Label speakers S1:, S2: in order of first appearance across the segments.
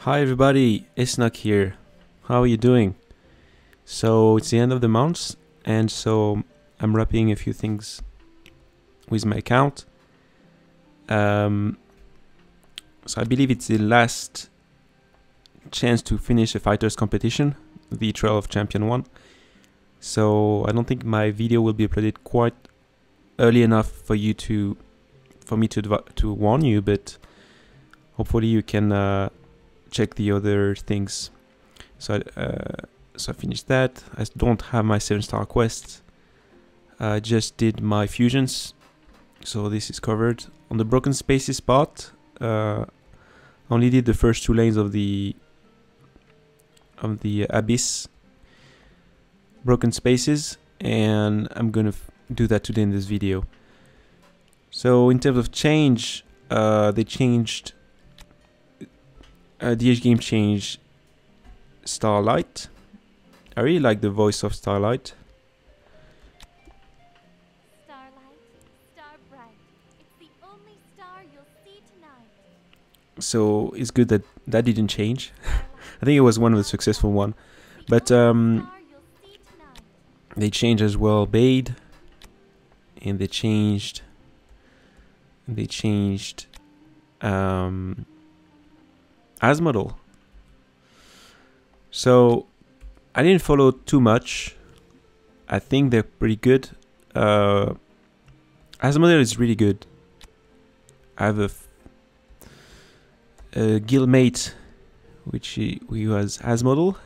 S1: Hi everybody, Isnak here. How are you doing? So it's the end of the month, and so I'm wrapping a few things with my account. So I believe it's the last chance to finish a fighters competition, the Trail of Champion 1. So I don't think my video will be uploaded quite early enough for me to warn you, but hopefully you can check the other things. So I finished that. I don't have my 7-star quests. I just did my fusions, so this is covered. On the broken spaces part, only did the first 2 lanes of the abyss broken spaces, and I'm gonna do that today in this video. So in terms of change, they changed DH Game changed Starlight. I really like the voice of Starlight.
S2: Starlight, star bright. It's the only star you'll see tonight.
S1: So it's good that that didn't change. I think it was one of the successful one. But they changed as well Bade, and they changed Asmodel. So I didn't follow too much. I think they're pretty good. Asmodel is really good. I have a guildmate which he was Asmodel,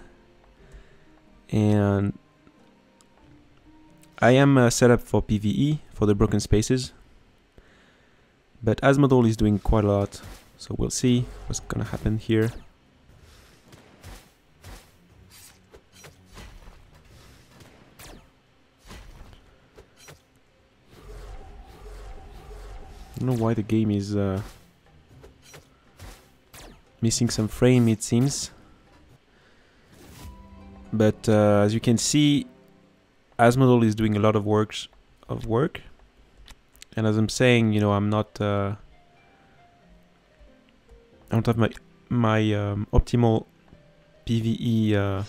S1: and I am set up for PvE for the broken spaces, but Asmodel is doing quite a lot, so we'll see what's gonna happen here. I don't know why the game is missing some frame, it seems. But as you can see, Asmodel is doing a lot of work. And as I'm saying, you know, I'm not I don't have my optimal PvE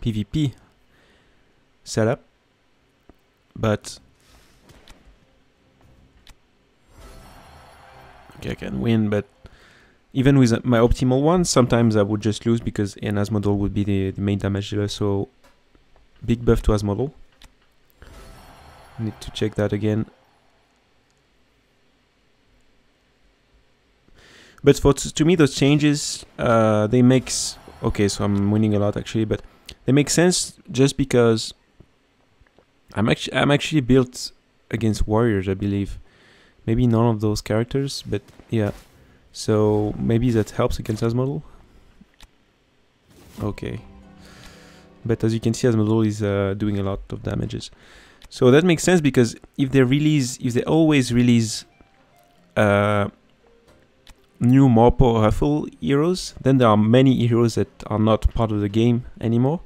S1: PvP setup, but okay, I can win. But even with my optimal one, sometimes I would just lose because an Asmodel would be the main damage dealer. So big buff to Asmodel. Need to check that again. But to me, those changes, they makes okay. So I'm winning a lot actually, but they make sense just because I'm actually built against warriors, I believe. Maybe none of those characters, but yeah. So maybe that helps against Asmodel. Okay. But as you can see, Asmodel is doing a lot of damages. So that makes sense because if they always release new, more powerful heroes, then there are many heroes that are not part of the game anymore.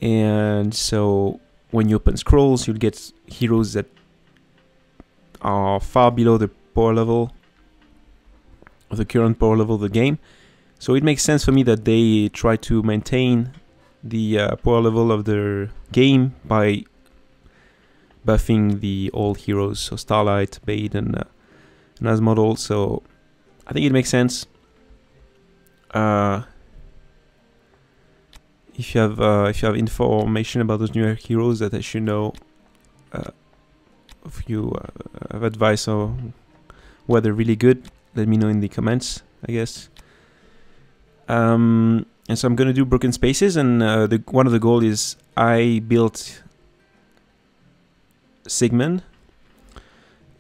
S1: And so when you open scrolls, you'll get heroes that are far below the power level, the current power level of the game. So it makes sense for me that they try to maintain the power level of the game by buffing the old heroes, so Starlight, Bade, and Asmodel. So I think it makes sense. If you have information about those new heroes that I should know, if you have advice on whether they're really good, let me know in the comments, I guess. And so I'm gonna do broken spaces, and one of the goals is I built Sigmund,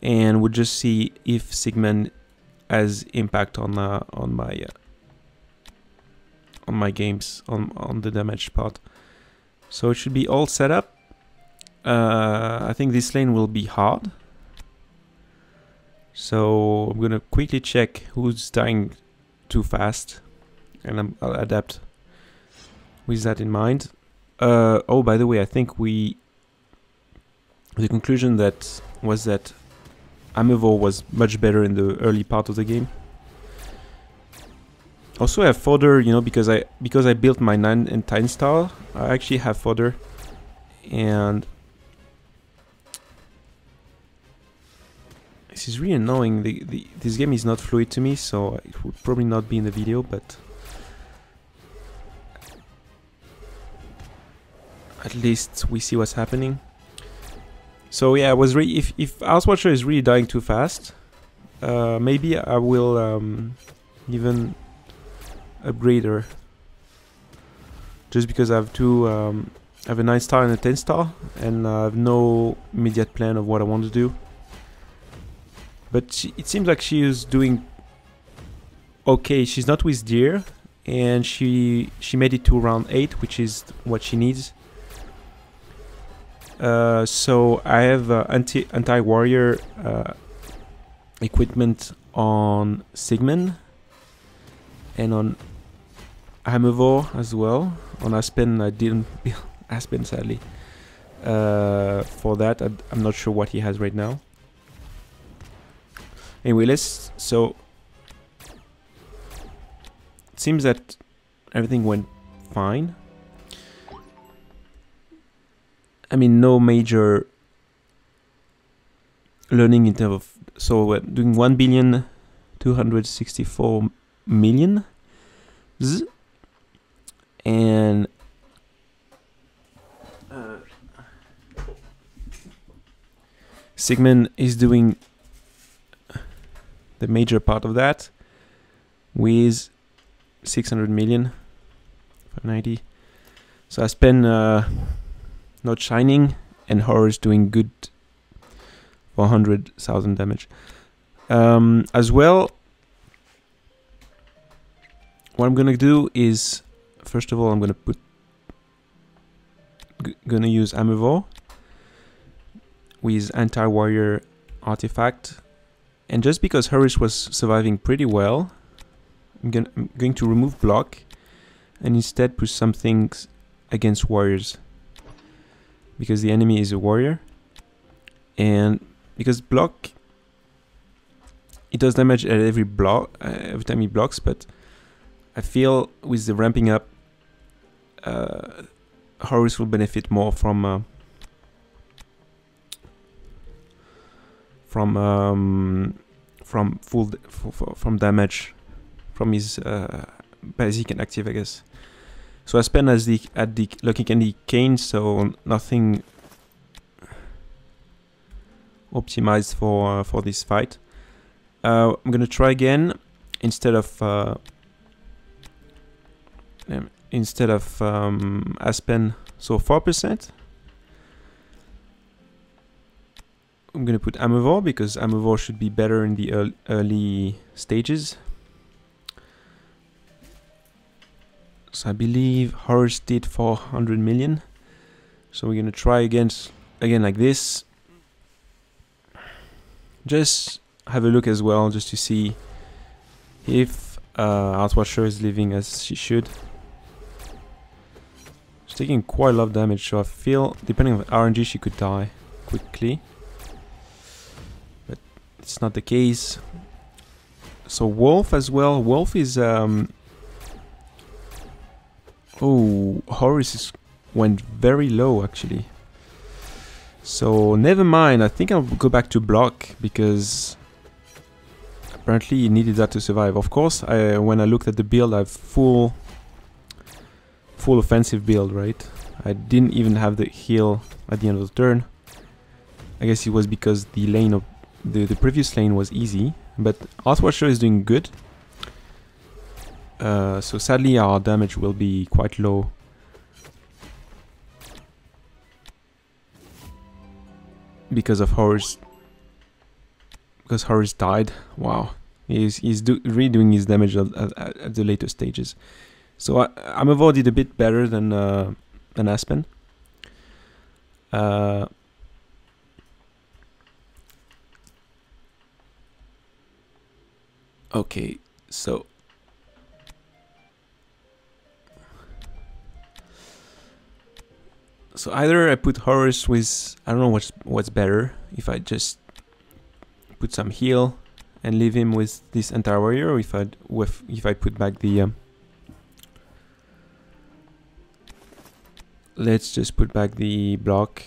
S1: and we'll just see if Sigmund has impact on my games, on the damage part. So it should be all set up. I think this lane will be hard. So I'm gonna quickly check who's dying too fast, and I'll adapt with that in mind. Oh, by the way, I think the conclusion was that Amevor was much better in the early part of the game. Also I have fodder, you know, because I built my 9 and 10 star. I actually have fodder, and this is really annoying. This game is not fluid to me, so it would probably not be in the video, but at least we see what's happening. So yeah, I was really, if Outwatcher is really dying too fast, maybe I will even upgrade her. Just because I have two, I have a 9 star and a 10 star, and I have no immediate plan of what I want to do. But it seems like she is doing okay. She's not with deer, and she made it to round 8, which is what she needs. So I have anti-warrior equipment on Sigmund and on Hammervor as well. On Aspen, I didn't build Aspen, sadly. For that, I'm not sure what he has right now. Anyway, so it seems that everything went fine. I mean, no major learning in terms of, so we're doing 1,264,000,000, and Sigmund is doing the major part of that with 600 million, 590. So I spend not shining, and horror's doing good for 100,000 damage. As well, what I'm gonna do is, first of all, I'm gonna gonna use Hammervor with anti-warrior artifact. And just because Harish was surviving pretty well, I'm going to remove block and instead put some things against warriors, because the enemy is a warrior, and because block, it does damage at every block every time he blocks. But I feel with the ramping up, Horus will benefit more from damage from his basic and active, I guess. So I spend at the Lucky Candy Cane, so nothing optimized for this fight. I'm gonna try again instead of Aspen, so 4%. I'm gonna put Hammervor because Hammervor should be better in the early stages. So I believe Horus did 400 million. So we're gonna try again like this. Just have a look as well, just to see if Outwatcher is living as she should. She's taking quite a lot of damage, so I feel, depending on RNG, she could die quickly. But it's not the case. So Wolf as well. Wolf is oh, Horus went very low actually. So never mind, I think I'll go back to block because apparently he needed that to survive. Of course, when I looked at the build, I have full offensive build, right? I didn't even have the heal at the end of the turn. I guess it was because the lane of the previous lane was easy, but Outwatcher is doing good. So sadly our damage will be quite low. Because of Horus. Because Horus died. Wow. He's redoing his damage at the later stages. So Hammervor did a bit better than Aspen. Okay, so either I put Horus with, I don't know what's better, if I just put some heal and leave him with this entire warrior, or if I put back the let's just put back the block.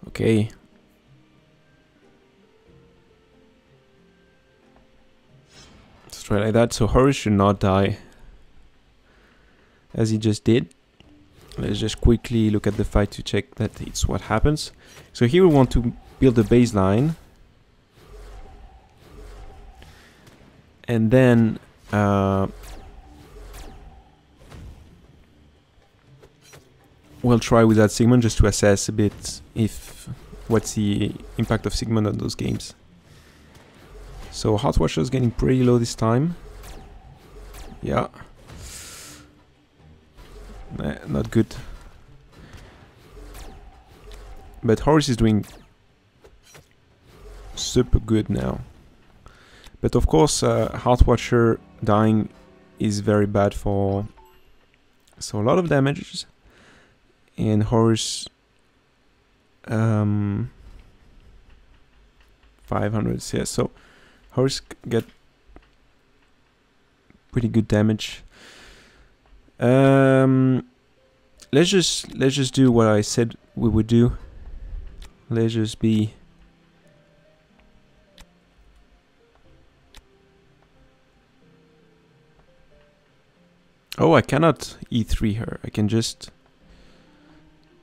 S1: Okay. Let's try like that. So Horus should not die, as he just did. Let's just quickly look at the fight to check that it's what happens. So here we want to build a baseline, and then we'll try with that Sigmund just to assess a bit if what's the impact of Sigmund on those games. So Heartwatcher is getting pretty low this time. Yeah. Not good. But Horus is doing super good now. But of course, Heartwatcher dying is very bad for... So a lot of damages. And Horus... 500, yeah, so Horus get pretty good damage. Let's just do what I said we would do. Let's just be... Oh, I cannot E3 her. I can just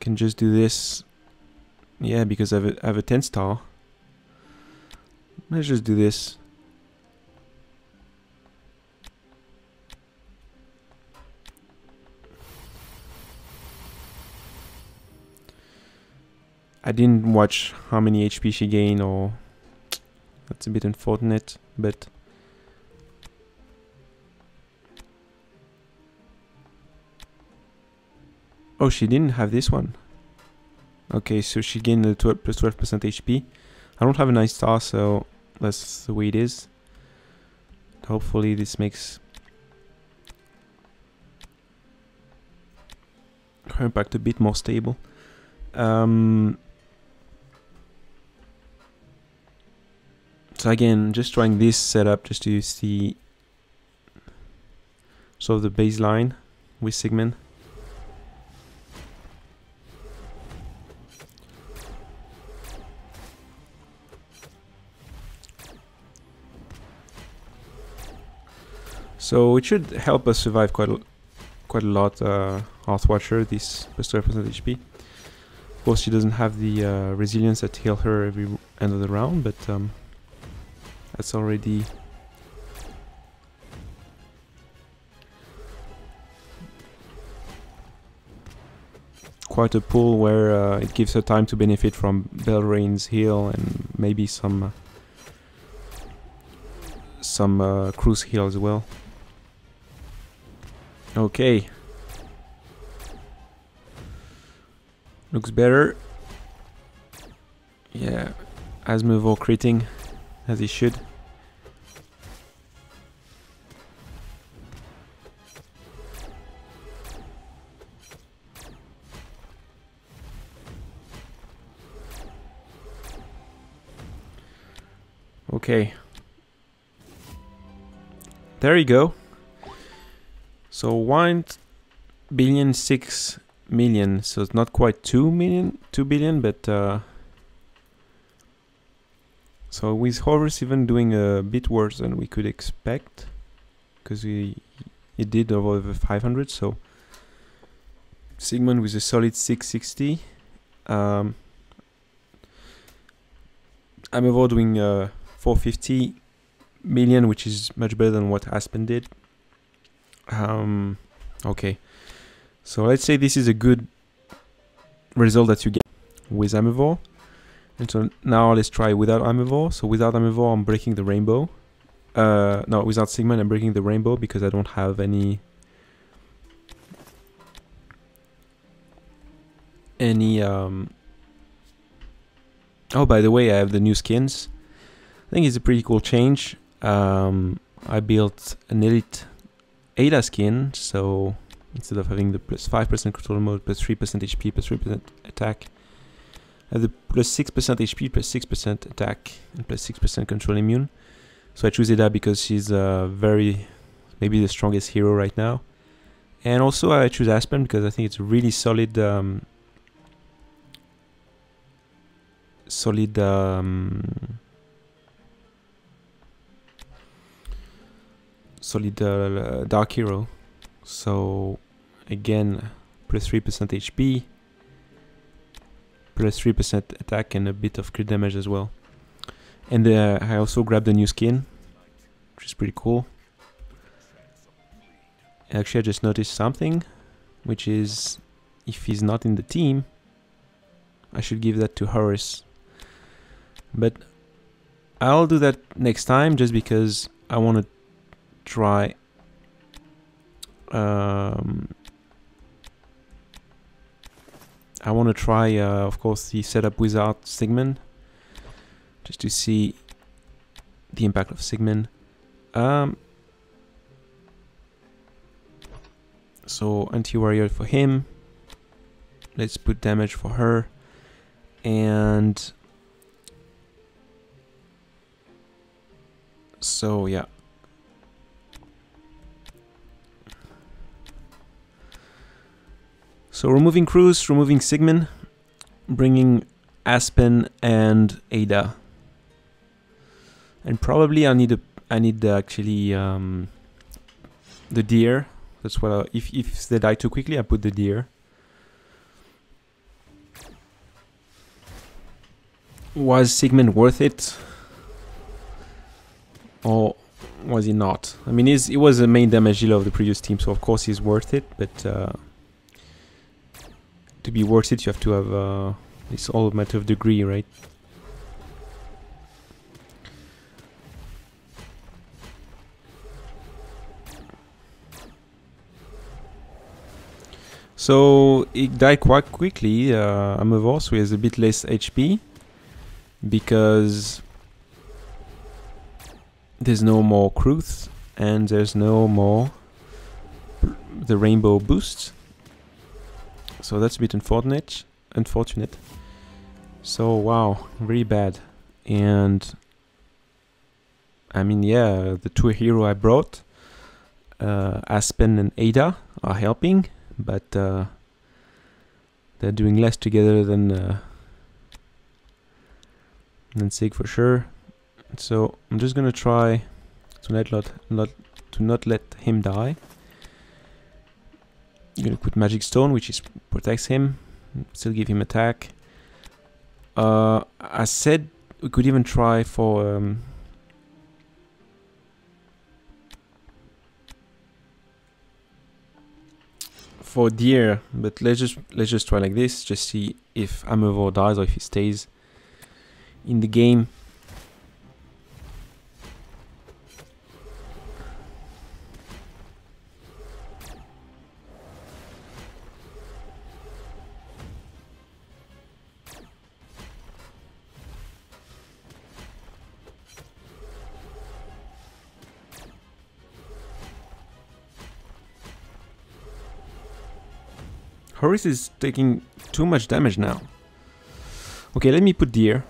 S1: do this. Yeah, because I have a 10 star. Let's just do this. I didn't watch how many HP she gained, or that's a bit unfortunate, but oh, she didn't have this one. Okay, so she gained the plus 12% HP. I don't have a 9 star, so that's the way it is. Hopefully this makes her impact a bit more stable. So again, just trying this setup just to see sort of the baseline with Sigmund. So it should help us survive quite a lot. Heartwatcher, this plus 12% HP. Of course, she doesn't have the resilience that heal her every end of the round, but that's already quite a pull where it gives her time to benefit from Belrain's heal and maybe some cruise heal as well. Okay. Looks better. Yeah, Asmevor critting as he should. Okay. There you go. So 1.6 billion, so it's not quite 2 billion, but so with Horus even doing a bit worse than we could expect, because he did over 500. So Sigmund with a solid 660. Amevor doing 450 million, which is much better than what Aspen did. Okay, so let's say this is a good result that you get with Amevor. And so now let's try without Amevor. So without Amevor, I'm breaking the rainbow. No, without Sigmund, I'm breaking the rainbow because I don't have any oh, by the way, I have the new skins. I think it's a pretty cool change. I built an elite Ada skin, so instead of having the plus 5% control mode, plus 3% HP, plus 3% attack, I have the plus 6% HP, plus 6% attack, and plus 6% control immune. So I choose Ada because she's maybe the strongest hero right now. And also I choose Aspen because I think it's a really solid dark hero. So again, plus 3% HP, plus 3% attack, and a bit of crit damage as well. And I also grabbed the new skin, which is pretty cool. Actually, I just noticed something, which is if he's not in the team, I should give that to Horus. But I'll do that next time, just because I want to try of course, the setup without Sigmund, just to see the impact of Sigmund. So anti-warrior for him. Let's put damage for her. And so yeah. So removing Cruz, removing Sigmund, bringing Aspen and Ada. And probably I need actually the deer. That's what if they die too quickly, I put the deer. Was Sigmund worth it, or was he not? I mean, he was the main damage dealer of the previous team, so of course he's worth it. But to be worth it, you have to have it's all a matter of degree, right? So he died quite quickly, Amavor, so he has a bit less HP, because there's no more Kruth, and there's no more the rainbow boost. So that's a bit unfortunate. So wow, very bad. And I mean, yeah, the two hero I brought, Aspen and Ada, are helping. But they're doing less together than Sig for sure. So I'm just gonna try to not let him die. I'm gonna put Magic Stone, which protects him, still give him attack. I said we could even try for deer, but let's just try like this, just see if Amavor dies or if he stays in the game. Horus is taking too much damage now. Okay, let me put deer,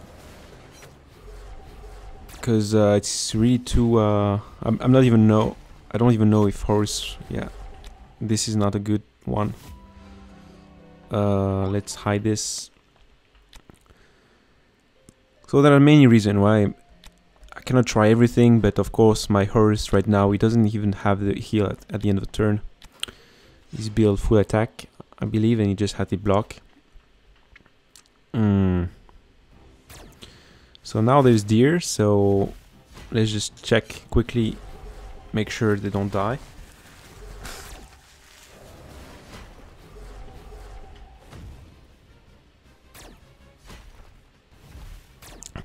S1: because it's really too. I don't even know if Horus. Yeah, this is not a good one. Let's hide this. So there are many reasons why I cannot try everything, but of course my Horus right now, he doesn't even have the heal at the end of the turn. He's built full attack, I believe, and he just had the block. So now there's deer, so let's just check quickly, make sure they don't die.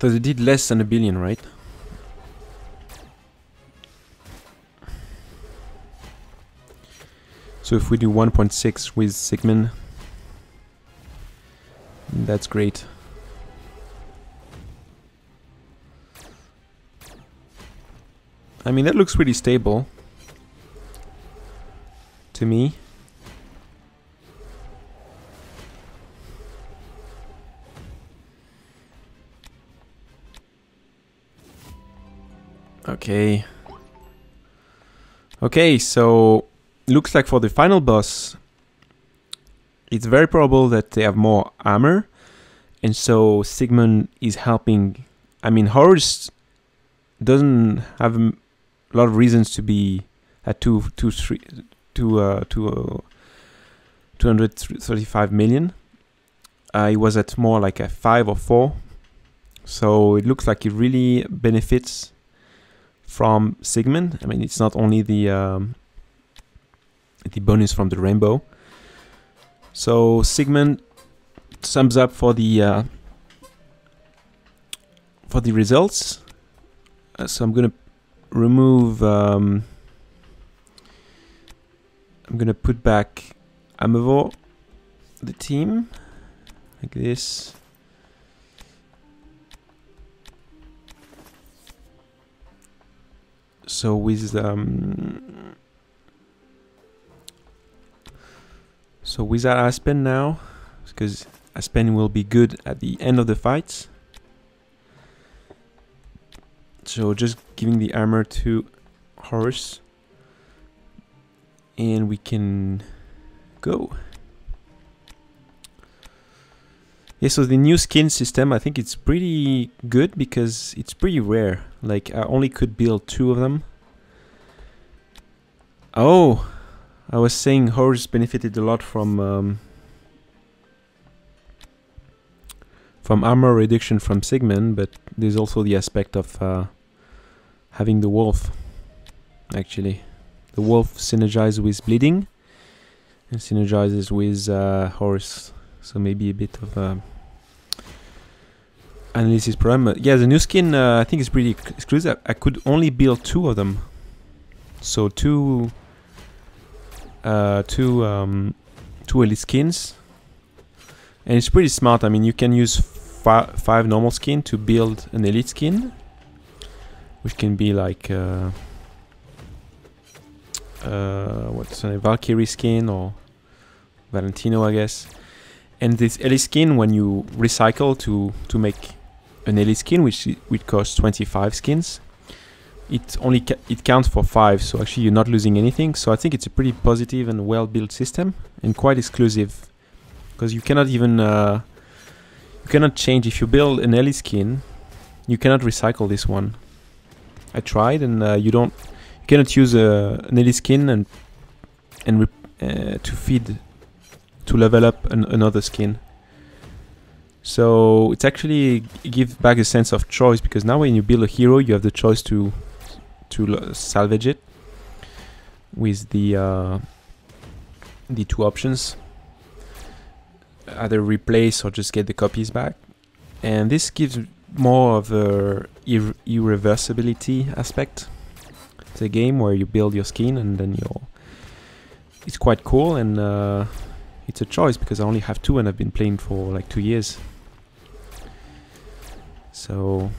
S1: So they did less than 1 billion, right? So if we do 1.6 with Sigmund, that's great. I mean, that looks pretty stable. to me. Okay. Okay, so looks like for the final boss, it's very probable that they have more armor, and so Sigmund is helping. I mean, Horus doesn't have a lot of reasons to be at 235 million. He was at more like a 5 or 4. So it looks like it really benefits from Sigmund. I mean, it's not only the bonus from the rainbow. So Sigmund sums up for the results. So I'm gonna remove. I'm gonna put back Amavo, the team, like this. So with without Aspen now, because Aspen will be good at the end of the fights. So just giving the armor to Horus, and we can go. Yeah, so the new skin system, I think it's pretty good because it's pretty rare. Like, I only could build 2 of them. Oh, I was saying Horus benefited a lot from armor reduction from Sigmund, but there's also the aspect of having the wolf. Actually, the wolf synergizes with bleeding and synergizes with Horus, so maybe a bit of analysis problem. But yeah, the new skin I think is pretty exclusive. I could only build 2 of them, so two elite skins, and it's pretty smart. I mean, you can use 5 normal skin to build an elite skin, which can be like what's a Valkyrie skin or Valentino, I guess. And this elite skin, when you recycle to make an elite skin, which costs 25 skins, it counts for 5. So actually, you're not losing anything. So I think it's a pretty positive and well-built system, and quite exclusive, because you cannot even you cannot change. If you build an elite skin, you cannot recycle this one. I tried, and you cannot use an elite skin and to level up another skin. So it's actually gives back a sense of choice, because now when you build a hero, you have the choice to salvage it with the 2 options, either replace or just get the copies back. And this gives more of a irreversibility aspect to the game, where you build your skin and then it's quite cool, and it's a choice because I only have 2 and I've been playing for like 2 years. So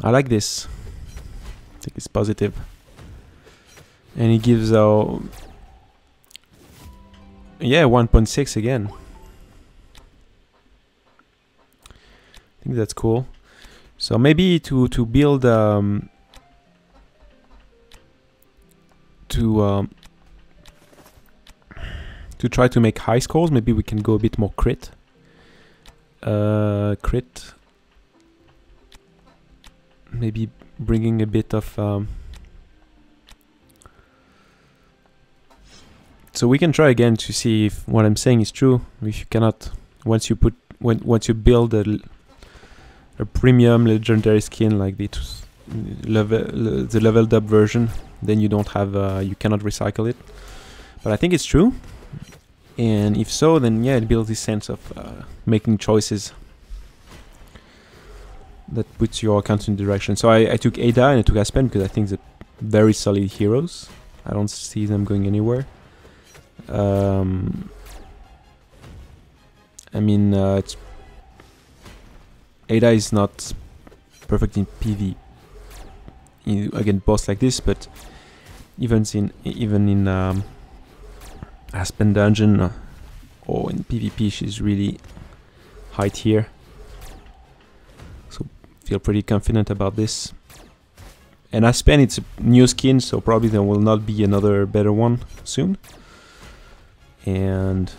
S1: I like this. I think it's positive. And it gives yeah, 1.6 again. I think that's cool. So maybe to build to try to make high scores, maybe we can go a bit more crit. Maybe bringing a bit of so we can try again to see if what I'm saying is true. If you cannot, once you build a premium legendary skin like the leveled up version, then you don't have you cannot recycle it. But I think it's true. And if so, then yeah, it builds this sense of making choices that puts your account in direction. So I took Ada and I took Aspen because I think they're very solid heroes. I don't see them going anywhere. I mean, Ada is not perfect in PV against boss like this, but even in Aspen dungeon. Oh, in PvP she's really high tier. So feel pretty confident about this. And Aspen, it's a new skin, so probably there will not be another better one soon. And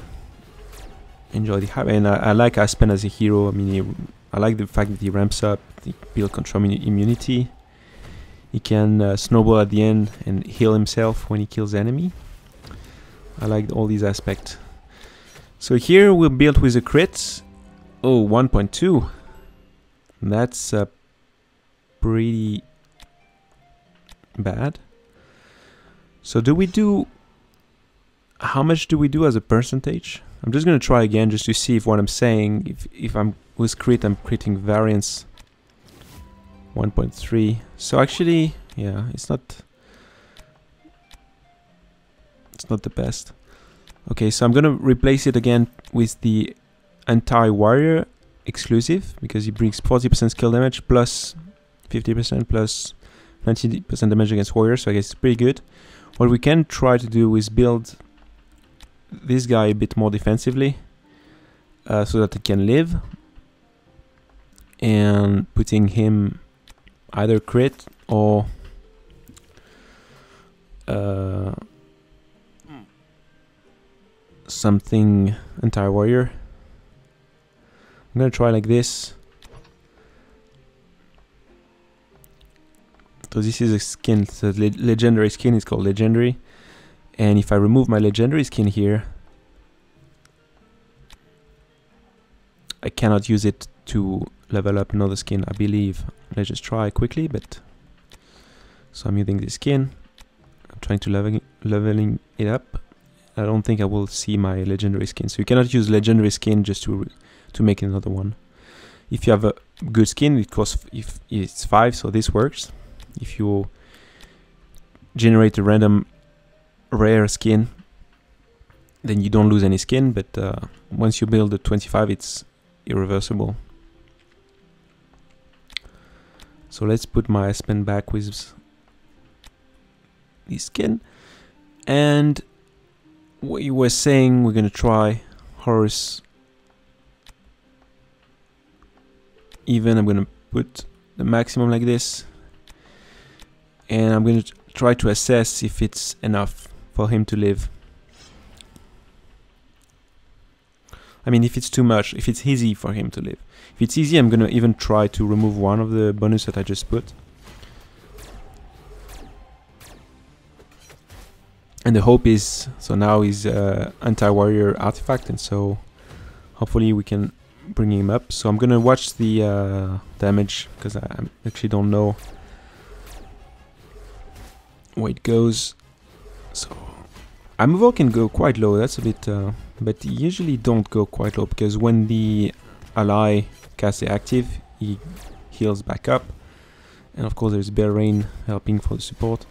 S1: enjoy the hype. And I like Aspen as a hero. I mean, I like the fact that he ramps up, he builds control immunity. He can snowball at the end and heal himself when he kills enemy. I like all these aspects. So here we're built with a crit. Oh, 1.2. That's pretty bad. So do we do... How much do we do as a percentage? I'm just going to try again just to see if what I'm saying, if I'm with crit, I'm critting variance. 1.3. So actually, yeah, it's not the best. Okay, so I'm going to replace it again with the anti-warrior exclusive, because he brings 40% skill damage plus 50% plus 90% damage against warriors, so I guess it's pretty good. What we can try to do is build this guy a bit more defensively, so that he can live, and putting him either crit or something anti-warrior. I'm gonna try like this. So this is a skin, it's a legendary skin, it's called legendary. And if I remove my legendary skin here, I cannot use it to level up another skin, I believe. Let's just try quickly, but... So I'm using this skin. I'm trying to leveling it up. I don't think I will see my legendary skin. So you cannot use legendary skin just to make another one. If you have a good skin, it costs, if it's 5, so this works. If you generate a random rare skin, then you don't lose any skin, but once you build a 25, it's irreversible. So let's put my Aspen back with the skin. And what you were saying, we're gonna try Horus even. I'm gonna put the maximum like this, and I'm gonna try to assess if it's enough for him to live. I mean, if it's too much, if it's easy for him to live. If it's easy, I'm gonna even try to remove one of the bonus that I just put. And the hope is, so now he's anti-warrior artifact, and so hopefully we can bring him up. So I'm gonna watch the damage, because I actually don't know where it goes. So Amovo can go quite low, that's a bit, but he usually don't go quite low, because when the ally casts the active, he heals back up. And of course there's Bear Rain helping for the support.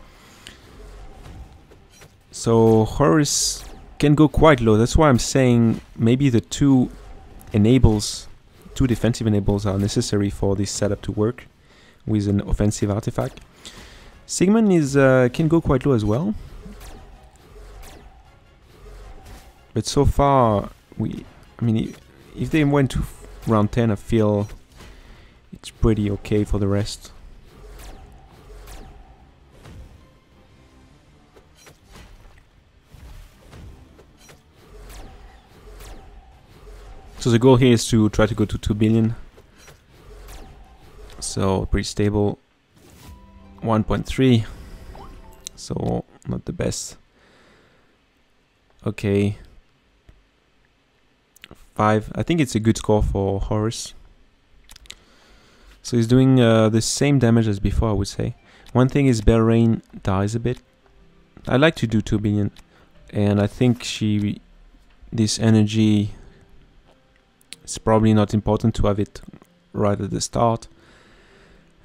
S1: So Horus can go quite low, that's why I'm saying maybe the two defensive enables are necessary for this setup to work with an offensive artifact. Sigmund is can go quite low as well. But so far, I mean, if they went to round 10, I feel it's pretty okay for the rest. So the goal here is to try to go to 2 billion. So pretty stable. 1.3. So not the best. Okay. 5. I think it's a good score for Horus. So he's doing the same damage as before, I would say. One thing is Bear Rain dies a bit. I like to do 2 billion. And I think this energy, it's probably not important to have it right at the start.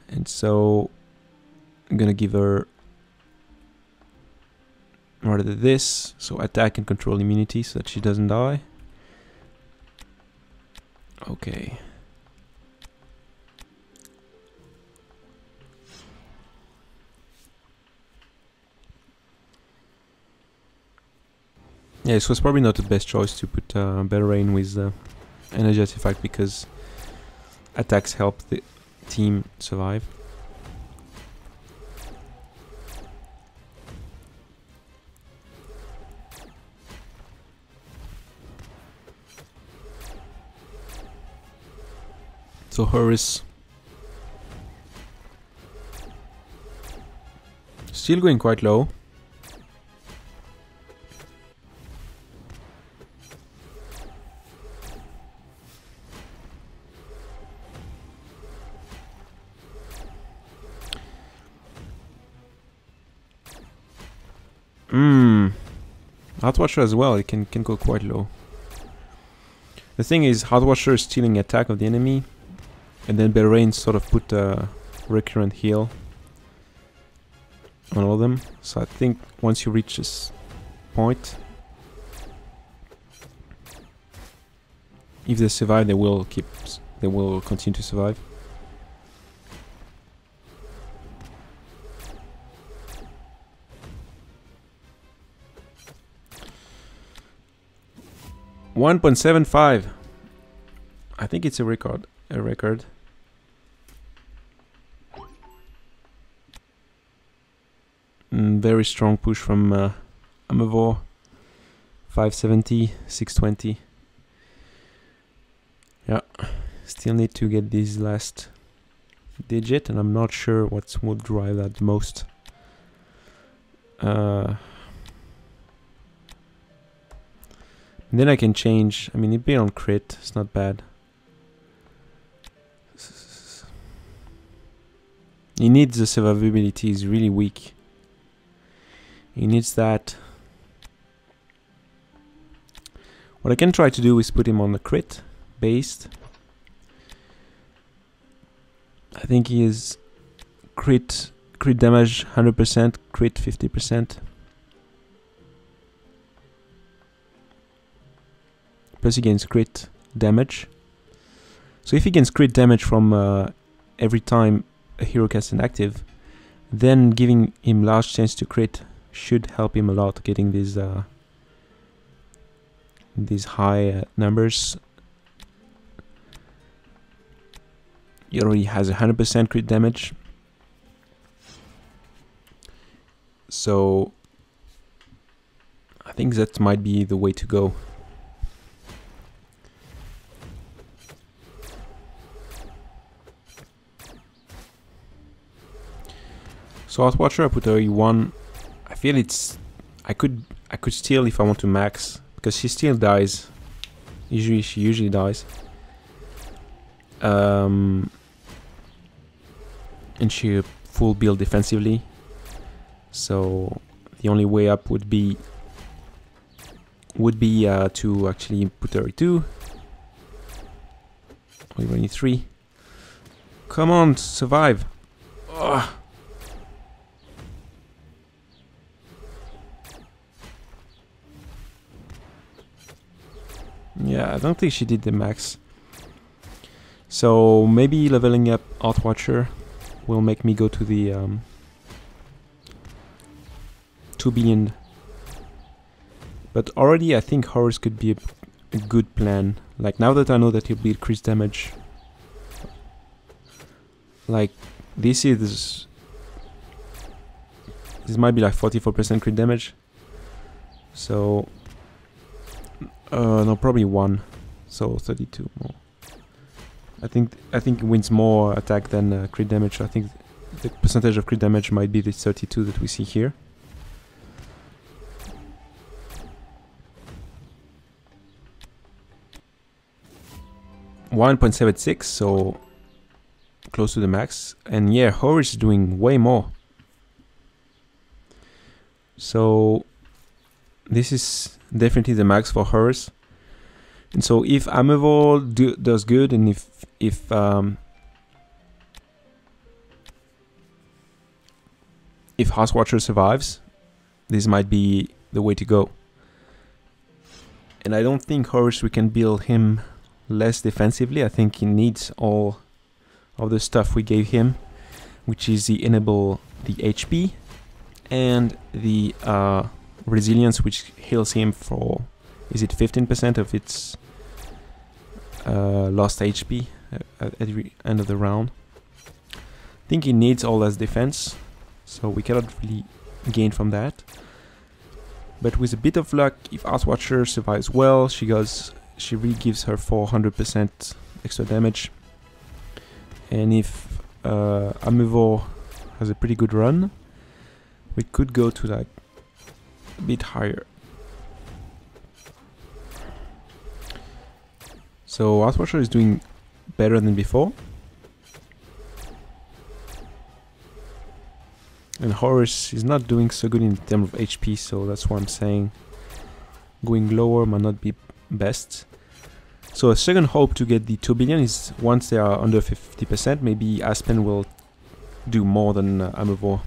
S1: And so I'm gonna give her rather this, so attack and control immunity so that she doesn't die. Okay. Yeah, this was probably not the best choice to put Belrain with energy artifact, because attacks help the team survive. So Horus still going quite low. Heartwatcher as well, it can go quite low. The thing is, Heartwatcher is stealing attack of the enemy, and then Belrain sort of put a recurrent heal on all of them. So I think once you reach this point, if they survive, they will continue to survive. .75. I think it's a record. Very strong push from Amavor. 570, 620. Yeah, still need to get this last digit, and I'm not sure what will drive that the most. Then I can change. I mean, it'd be on crit. It's not bad. He needs the survivability. He's really weak. He needs that. What I can try to do is put him on the crit based. I think he is crit damage 100%, crit 50%. Plus he gains crit damage. So if he gains crit damage from every time a hero casts an active, then giving him large chance to crit should help him a lot, getting these high numbers. He already has 100% crit damage. So I think that might be the way to go. So Heartwatcher, I put a E1. I feel it's I could steal if I want to max, because she still dies. She usually dies. And she full build defensively. So the only way up would be to actually put her E2. Or even E3. Come on, survive. Ugh. Yeah, I don't think she did the max. So maybe leveling up Heartwatcher will make me go to the 2 billion. But already I think Horus could be a good plan. Like, now that I know that he'll be increased damage. Like, this might be like 44% crit damage. So no, probably 1. So 32 more. I think it wins more attack than crit damage. I think the percentage of crit damage might be the 32 that we see here. .76, so close to the max. And yeah, Horus is doing way more. So this is definitely the max for Horus. And so if Amavor does good, and if Heartwatcher survives, this might be the way to go. And I don't think Horus, we can build him less defensively. I think he needs all of the stuff we gave him, which is the enable the HP and the resilience, which heals him for, is it 15% of its lost HP at every end of the round. I think he needs all as defense, so we cannot really gain from that. But with a bit of luck, if Artwatcher survives well, she really gives her 400% extra damage. And if Amivore has a pretty good run, we could go to like a bit higher. So Artwatcher is doing better than before. And Horus is not doing so good in terms of HP, so that's why I'm saying going lower might not be best. So a second hope to get the 2 billion is once they are under 50%, maybe Aspen will do more than Amivore.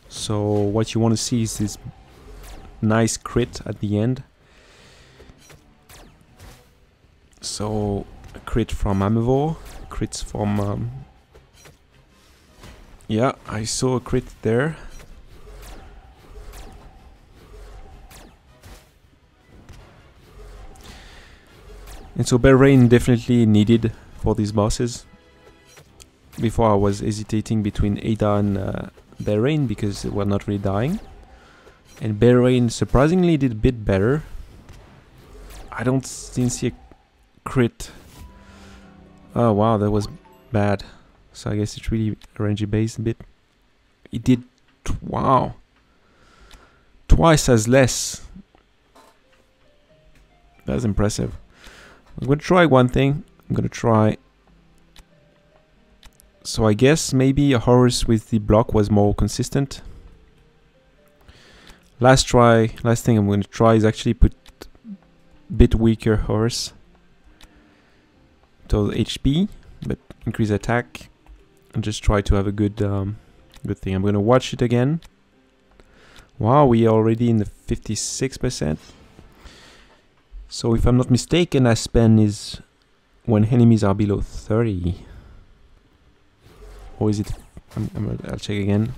S1: So what you want to see is this nice crit at the end. So a crit from Amivore, crits from... yeah, I saw a crit there. And so Bear Rain definitely needed for these bosses. Before I was hesitating between Ada and Bear Rain because we're not really dying. And Bear Rain surprisingly did a bit better. I didn't see a crit. Oh wow, that was bad. So I guess it's really RNG based a bit. It did, wow, twice as less. That's impressive. I'm gonna try one thing. I'm gonna try. So I guess maybe a Horus with the block was more consistent. Last thing I'm gonna try is actually put a bit weaker Horus. Total HP, but increase attack. And just try to have a good good thing. I'm gonna watch it again. Wow, we are already in the 56%. So if I'm not mistaken, Aspen is when enemies are below 30. Or is it? I'll check again.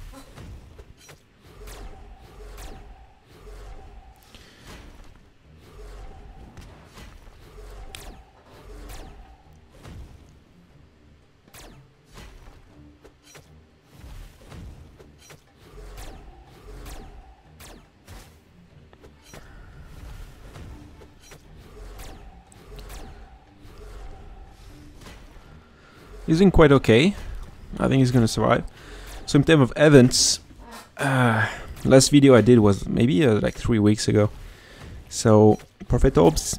S1: He's doing quite okay. I think he's gonna survive. So in terms of events, last video I did was maybe like 3 weeks ago. So Prophet Orbs,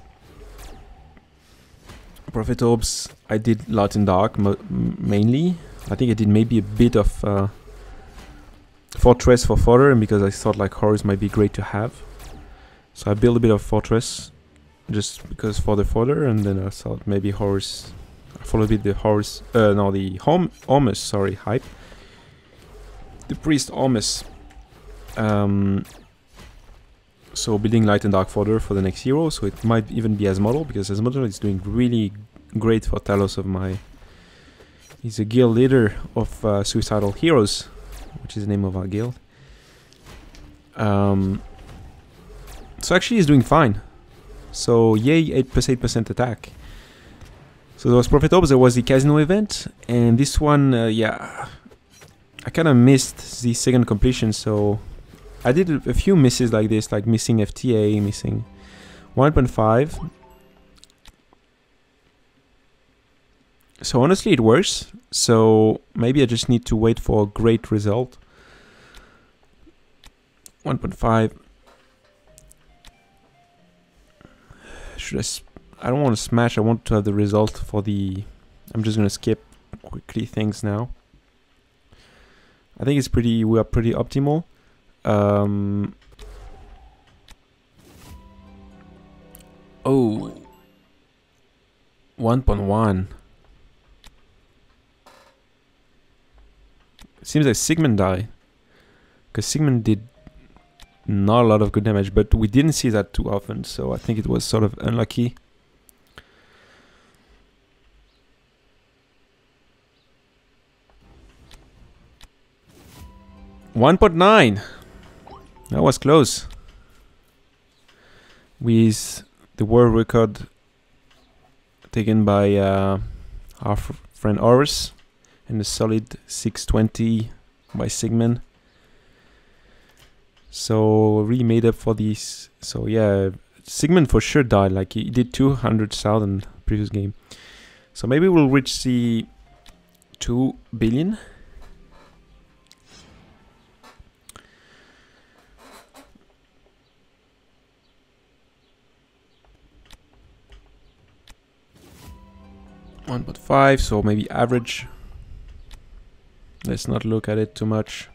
S1: I did Light and Dark mainly. I think I did maybe a bit of Fortress for fodder, and because I thought like Horus might be great to have. So I built a bit of Fortress just because for the fodder, and then I thought maybe Horus. Follow a bit the Horus, no, the Ormus, sorry, hype. The Priest Ormus. So building Light and Dark fodder for the next hero, so it might even be Asmodel, because Asmodel is doing really great for Talos of my... He's a guild leader of Suicidal Heroes, which is the name of our guild. So actually he's doing fine. So yay, 8% attack. So there was Prophet Orbs, there was the Casino event, and this one, yeah, I kind of missed the second completion, so I did a few misses like this, like missing FTA, missing 1.5. So honestly it works, so maybe I just need to wait for a great result. 1.5. I don't want to smash, I want to have the result for the... I'm just going to skip quickly things now. I think it's pretty, we are pretty optimal. 1.1. Seems like Sigmund died. Because Sigmund did not a lot of good damage, but we didn't see that too often, so I think it was sort of unlucky. 1.9. That was close. with the world record taken by our friend Horus, and a solid 620 by Sigmund. So really made up for these. So yeah, Sigmund for sure died. Like he did 200,000 previous game. So maybe we'll reach the 2 billion. $1.5, so maybe average. Let's not look at it too much.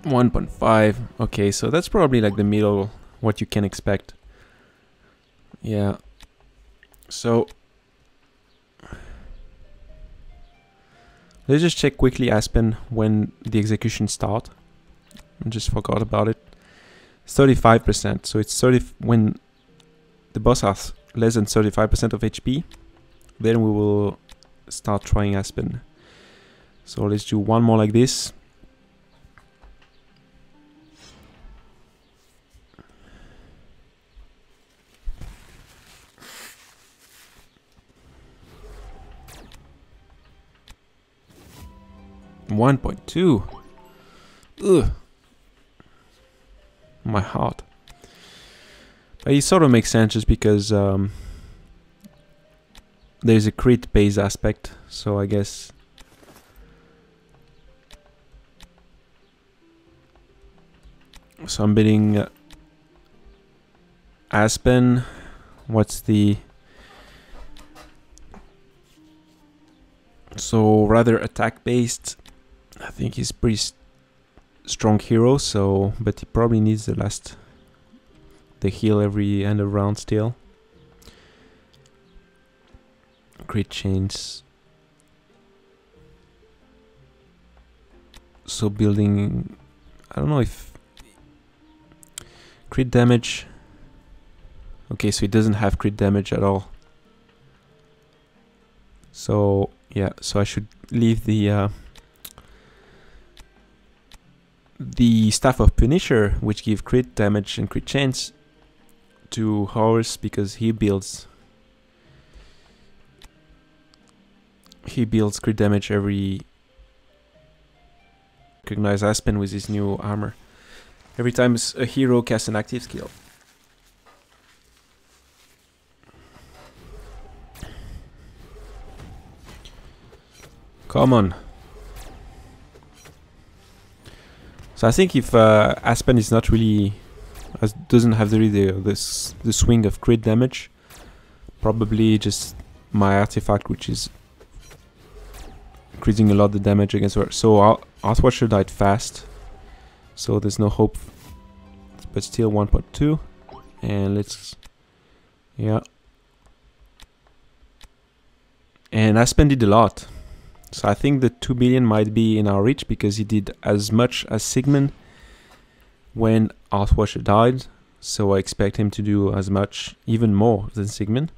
S1: $1.5. Okay, so that's probably like the middle, what you can expect. Yeah. So let's just check quickly Aspen when the execution start. I just forgot about it. 35%. So it's 30 when the boss has less than 35% of HP. Then we will start trying Aspen. So let's do one more like this. $1.2. Ugh. My heart. But it sort of makes sense just because there's a crit base aspect, so I guess so I'm bidding Aspen. What's the so rather attack based. I think he's pretty strong hero, so but he probably needs the heal every end of round still. Crit chains. So building, I don't know if crit damage. Okay, so he doesn't have crit damage at all. So yeah, so I should leave the Staff of Punisher, which give crit damage and crit chance, to Horus, because he builds crit damage every recognize Aspen with his new armor every time a hero casts an active skill. Come on. So I think if Aspen is not really doesn't have the swing of crit damage, probably just my artifact, which is increasing a lot the damage against her. So Arthwatcher died fast, so there's no hope, but still 1.2, and let's, yeah. And Aspen did a lot, so I think the 2 billion might be in our reach, because he did as much as Sigmund when Arthwatcher died, so I expect him to do as much, even more than Sigmund.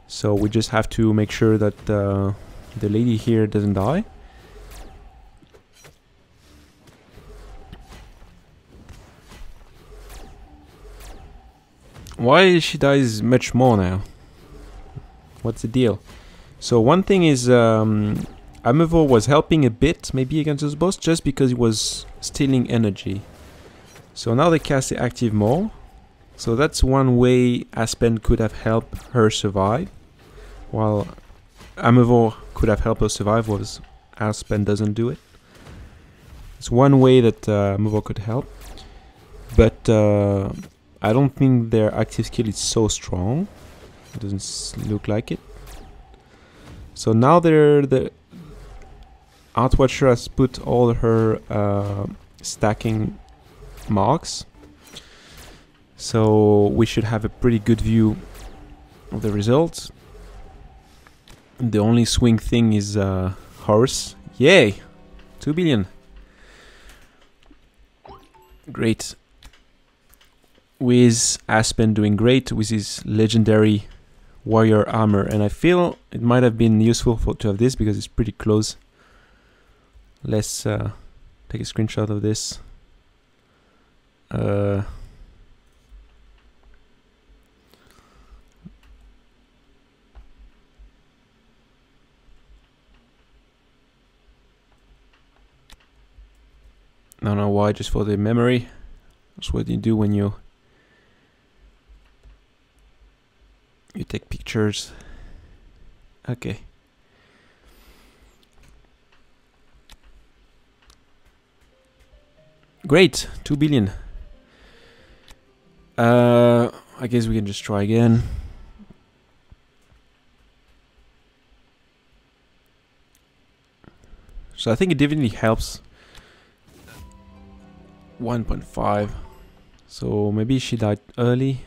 S1: So we just have to make sure that the lady here doesn't die. Why she dies much more now? What's the deal? So one thing is Amevor was helping a bit maybe against this boss just because he was stealing energy. So now they cast the active more. So that's one way Aspen could have helped her survive, while Amevor could have helped her survive, was Aspen doesn't do it. It's one way that Amevor could help, but I don't think their active skill is so strong. It doesn't look like it. So now the Arthwatcher has put all her stacking marks. So we should have a pretty good view of the results. The only swing thing is Horus. Yay! 2 billion. Great. With Aspen doing great with his legendary warrior armor, and I feel it might have been useful to have this because it's pretty close. Let's take a screenshot of this. I don't know why, just for the memory. That's what you do when you take pictures. Okay. Great, 2 billion. I guess we can just try again. So I think it definitely helps. 1.5. So maybe she died early.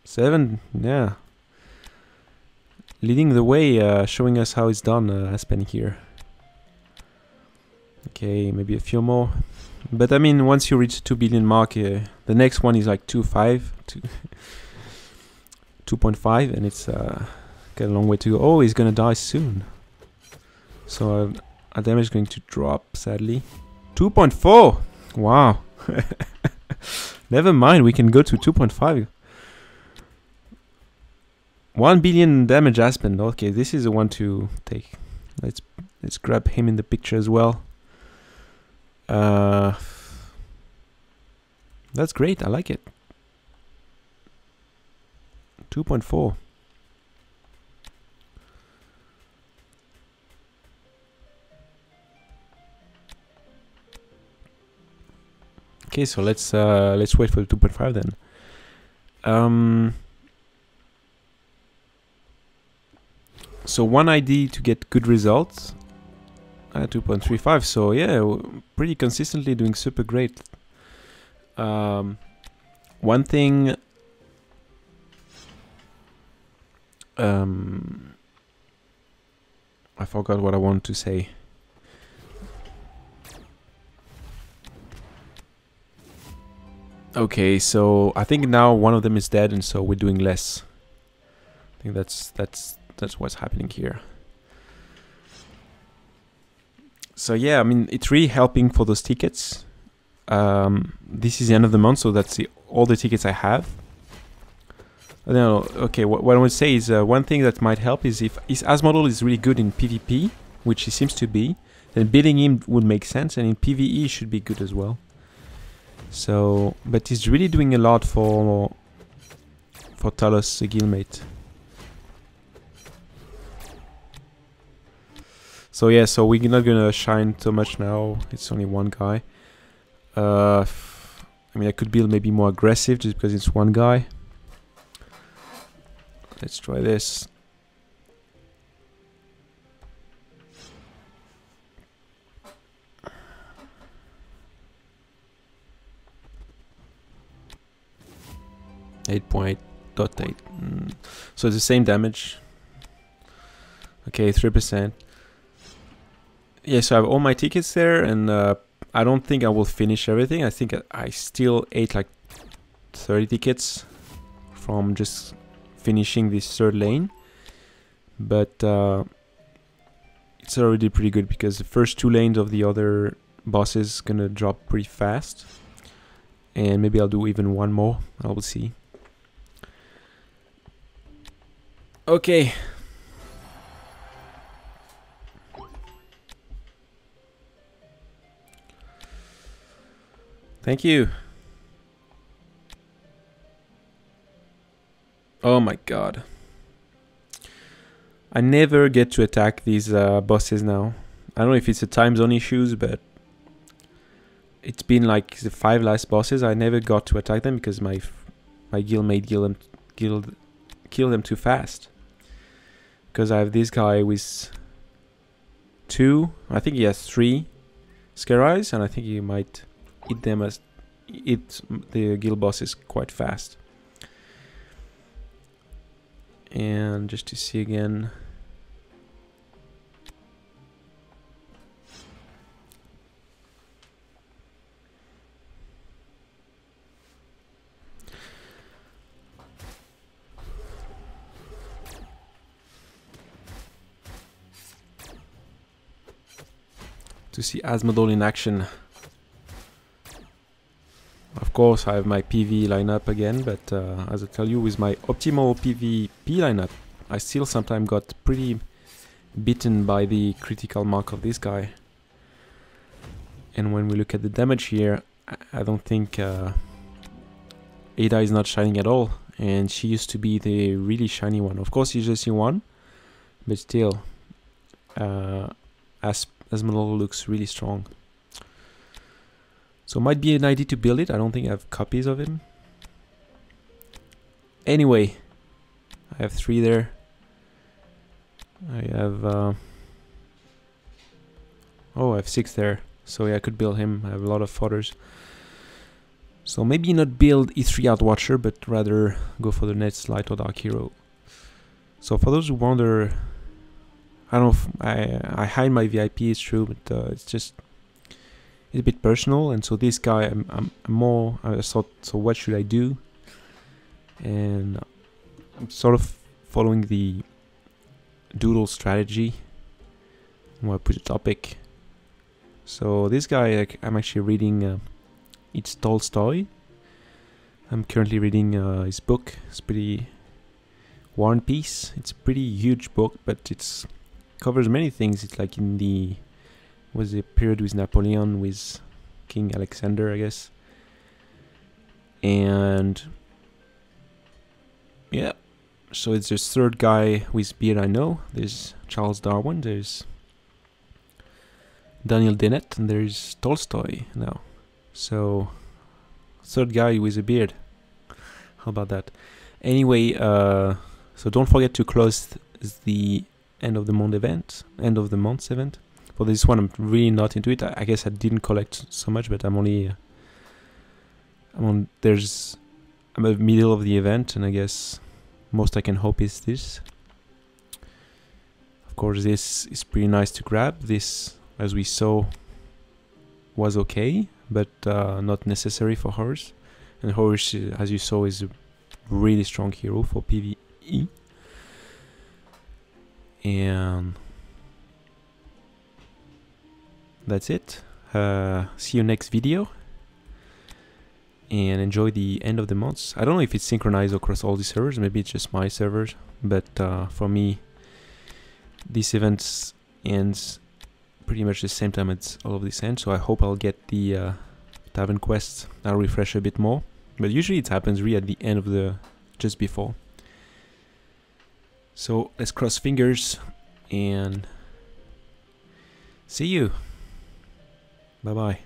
S1: 7, yeah. Leading the way, showing us how it's done, Aspen here. Okay, maybe a few more. But I mean, once you reach 2 billion mark, the next one is like 2.5, and it's got a long way to go. Oh, he's gonna die soon. So our damage is going to drop, sadly. 2.4! Wow. Never mind, we can go to 2.5. 1 billion damage Aspen. Okay, this is the one to take. Let's grab him in the picture as well. That's great, I like it. 2.4. Okay, so let's wait for the 2.5 then. So one ID to get good results. 2.35. So yeah, pretty consistently doing super great. One thing. I forgot what I wanted to say. Okay, so I think now one of them is dead, and so we're doing less. I think that's what's happening here. So yeah, I mean, it's really helping for those tickets. This is the end of the month, so that's all the tickets I have. I don't know. Okay, what I would say is one thing that might help is if his as model is really good in PvP, which he seems to be, then building him would make sense, and in PvE should be good as well. So, but he's really doing a lot for Talos, the guildmate. So yeah, so we're not gonna shine so much now. It's only one guy. I mean, I could build maybe more aggressive just because it's one guy. Let's try this. .8. So it's the same damage. Okay, 3%. Yeah, so I have all my tickets there, and I don't think I will finish everything. I think I still ate like 30 tickets from just finishing this third lane. But it's already pretty good because the first 2 lanes of the other bosses gonna drop pretty fast. And maybe I'll do even one more. I will see. Okay. Thank you. Oh my god. I never get to attack these bosses now. I don't know if it's a time zone issues, but it's been like the 5 last bosses. I never got to attack them because my guildmate kill them too fast. Because I have this guy with 2, I think he has 3 scare eyes, and I think he might eat them as the guild bosses quite fast. And just to see again. to see Asmodal in action. Of course, I have my PV lineup again, but as I tell you, with my optimal PvP lineup, I still sometimes got pretty beaten by the critical mark of this guy. And when we look at the damage here, I don't think Ada is not shining at all, and she used to be the really shiny one. Of course, you just see one, but still, Asmodal looks really strong. So might be an idea to build it. I don't think I have copies of him. Anyway, I have 3 there. I have I have 6 there. So yeah, I could build him. I have a lot of fodders. So maybe not build E3 Outwatcher, but rather go for the next light or dark hero. So for those who wonder, I don't know if I hide my VIP, it's true, but it's a bit personal. And so this guy, I'm more, I thought, so what should I do? And I'm sort of following the doodle strategy. Where I put a topic. So this guy, I'm actually reading, it's Tolstoy. I'm currently reading his book. It's pretty War and Peace. It's a pretty huge book, but it's covers many things. It's like in the was a period with Napoleon, with King Alexander, I guess. And yeah, so it's this third guy with beard I know. There's Charles Darwin, there's Daniel Dennett, and there's Tolstoy now. So third guy with a beard. How about that? Anyway, so don't forget to close the end of the month event. For this one, I'm really not into it. I guess I didn't collect so much, but I'm in the middle of the event, and I guess most I can hope is this. Of course, this is pretty nice to grab. This, as we saw, was okay, but not necessary for Horus. And Horus, as you saw, is a really strong hero for PvE. And that's it. See you next video. And enjoy the end of the months. I don't know if it's synchronized across all the servers. Maybe it's just my servers. But for me, this event ends pretty much the same time as all of this ends. So I hope I'll get the Tavern Quest. I'll refresh a bit more. But usually it happens really at the end of just before. So let's cross fingers and see you. Bye bye.